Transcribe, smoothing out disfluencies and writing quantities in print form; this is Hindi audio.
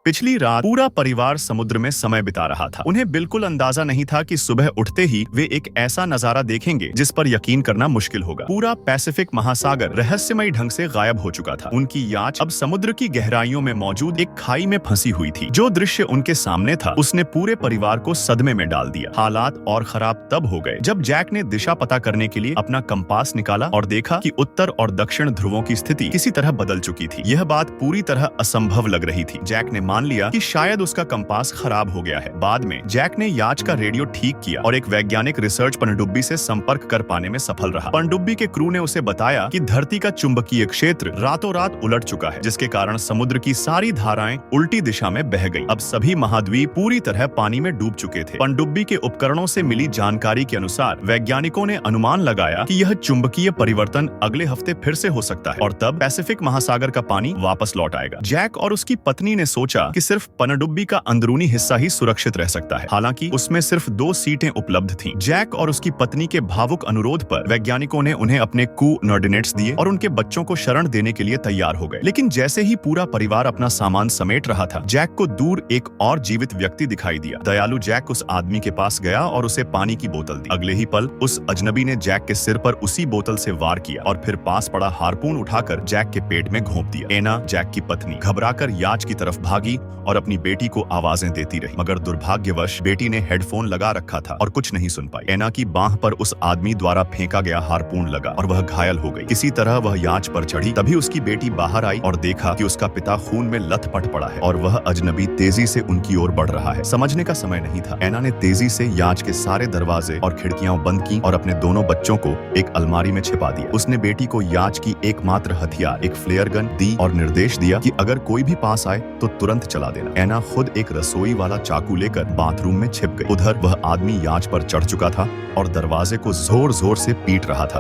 पिछली रात पूरा परिवार समुद्र में समय बिता रहा था। उन्हें बिल्कुल अंदाजा नहीं था कि सुबह उठते ही वे एक ऐसा नजारा देखेंगे जिस पर यकीन करना मुश्किल होगा। पूरा पैसिफिक महासागर रहस्यमयी ढंग से गायब हो चुका था। उनकी याच अब समुद्र की गहराइयों में मौजूद एक खाई में फंसी हुई थी। जो दृश्य उनके सामने था उसने पूरे परिवार को सदमे में डाल दिया। हालात और खराब तब हो गए जब जैक ने दिशा पता करने के लिए अपना कंपास निकाला और देखा कि उत्तर और दक्षिण ध्रुवों की स्थिति किसी तरह बदल चुकी थी। यह बात पूरी तरह असंभव लग रही थी। जैक ने मान लिया कि शायद उसका कंपास खराब हो गया है। बाद में जैक ने याच का रेडियो ठीक किया और एक वैज्ञानिक रिसर्च पनडुब्बी से संपर्क कर पाने में सफल रहा। पनडुब्बी के क्रू ने उसे बताया कि धरती का चुंबकीय क्षेत्र रातों रात उलट चुका है, जिसके कारण समुद्र की सारी धाराएं उल्टी दिशा में बह गई। अब सभी महाद्वीप पूरी तरह पानी में डूब चुके थे। पनडुब्बी के उपकरणों से मिली जानकारी के अनुसार वैज्ञानिकों ने अनुमान लगाया कि यह चुंबकीय परिवर्तन अगले हफ्ते फिर से हो सकता है और तब पैसिफिक महासागर का पानी वापस लौट आएगा। जैक और उसकी पत्नी ने सोचा कि सिर्फ पनडुब्बी का अंदरूनी हिस्सा ही सुरक्षित रह सकता है। हालांकि उसमें सिर्फ 2 सीटें उपलब्ध थीं। जैक और उसकी पत्नी के भावुक अनुरोध पर वैज्ञानिकों ने उन्हें अपने कोऑर्डिनेट्स दिए और उनके बच्चों को शरण देने के लिए तैयार हो गए। लेकिन जैसे ही पूरा परिवार अपना सामान समेट रहा था, जैक को दूर एक और जीवित व्यक्ति दिखाई दिया। दयालु जैक उस आदमी के पास गया और उसे पानी की बोतल दी। अगले ही पल उस अजनबी ने जैक के सिर पर उसी बोतल से वार किया और फिर पास पड़ा हार्पून उठाकर जैक के पेट में घोंप दिया। एना, जैक की पत्नी, घबराकर याच की तरफ भागी और अपनी बेटी को आवाजें देती रही, मगर दुर्भाग्यवश बेटी ने हेडफोन लगा रखा था और कुछ नहीं सुन पाई। एना की बांह पर उस आदमी द्वारा फेंका गया हार्पून लगा और वह घायल हो गई। किसी तरह वह याच पर चढ़ी। तभी उसकी बेटी बाहर आई और देखा कि उसका पिता खून में लथपथ पड़ा है और वह अजनबी तेजी से उनकी ओर बढ़ रहा है। समझने का समय नहीं था। एना ने तेजी से याच के सारे दरवाजे और खिड़कियां बंद की और अपने दोनों बच्चों को एक अलमारी में छिपा दिया। उसने बेटी को याच की एकमात्र हथियार, एक फ्लेयर गन दी और निर्देश दिया कि अगर कोई भी पास आए तो तुरंत चला देना। एना खुद एक रसोई वाला चाकू लेकर बाथरूम में छिप गई। उधर वह आदमी याच पर चढ़ चुका था और दरवाजे को जोर जोर से पीट रहा था।